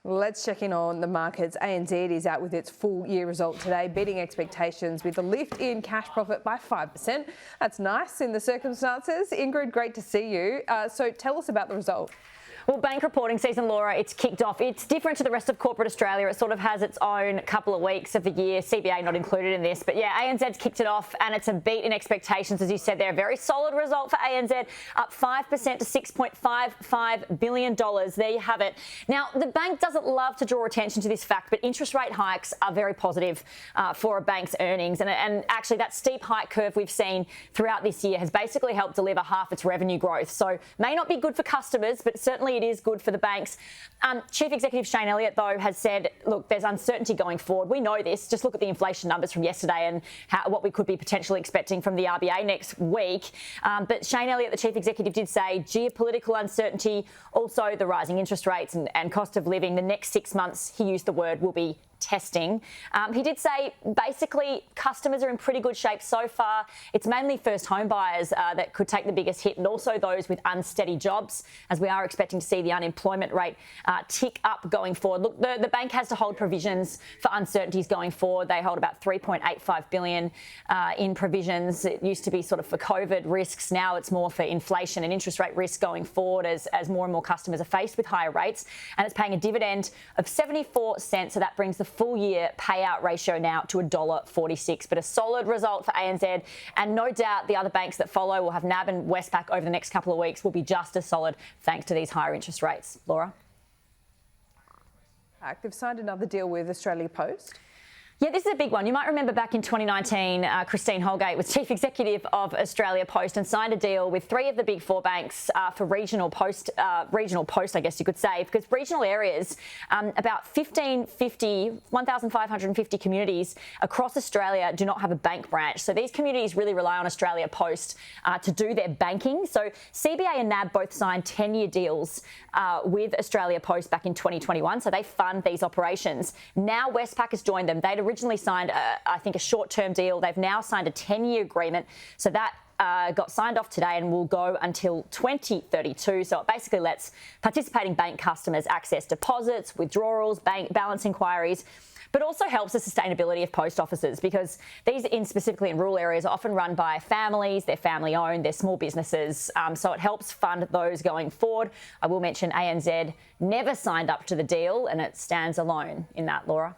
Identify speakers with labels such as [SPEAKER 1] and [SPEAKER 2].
[SPEAKER 1] Let's check in on the markets. ANZ is out with its full year result today, beating expectations with a lift in cash profit by 5%. That's nice in the circumstances. Ingrid, great to see you. So tell us about the result.
[SPEAKER 2] Well, bank reporting season, Laura, it's kicked off. It's different to the rest of corporate Australia. It sort of has its own couple of weeks of the year, CBA not included in this. But yeah, ANZ's kicked it off and it's a beat in expectations, as you said there. A very solid result for ANZ, up 5% to $6.55 billion. There you have it. Now, the bank doesn't love to draw attention to this fact, but interest rate hikes are very positive for a bank's earnings. And actually, that steep hike curve we've seen throughout this year has basically helped deliver half its revenue growth. So may not be good for customers, but certainly it is good for the banks. Chief Executive Shane Elliott, though, has said, look, there's uncertainty going forward. We know this. Just look at the inflation numbers from yesterday and what we could be potentially expecting from the RBA next week. But Shane Elliott, the Chief Executive, did say geopolitical uncertainty, also the rising interest rates and cost of living, the next 6 months, he used the word, will be testing. He did say basically customers are in pretty good shape so far. It's mainly first home buyers that could take the biggest hit, and also those with unsteady jobs, as we are expecting to see the unemployment rate tick up going forward. Look, the bank has to hold provisions for uncertainties going forward. They hold about $3.85 billion in provisions. It used to be sort of for COVID risks. Now it's more for inflation and interest rate risk going forward as more and more customers are faced with higher rates. And it's paying a dividend of 74 cents. So that brings the full year payout ratio now to $1.46. But a solid result for ANZ, and no doubt the other banks that follow will have NAB and Westpac over the next couple of weeks will be just as solid thanks to these higher interest rates. Laura?
[SPEAKER 1] They've signed another deal with Australia Post.
[SPEAKER 2] Yeah, this is a big one. You might remember back in 2019, Christine Holgate was Chief Executive of Australia Post and signed a deal with 3 of the big 4 banks for regional post, I guess you could say, because regional areas, about 1,550 communities across Australia do not have a bank branch. So these communities really rely on Australia Post to do their banking. So CBA and NAB both signed 10-year deals with Australia Post back in 2021. So they fund these operations. Now Westpac has joined them. They'd originally signed, I think, a short-term deal. They've now signed a 10-year agreement. So that got signed off today and will go until 2032. So it basically lets participating bank customers access deposits, withdrawals, bank balance inquiries, but also helps the sustainability of post offices, because these, specifically in rural areas, are often run by families, they're family-owned, they're small businesses. So it helps fund those going forward. I will mention ANZ never signed up to the deal, and it stands alone in that, Laura.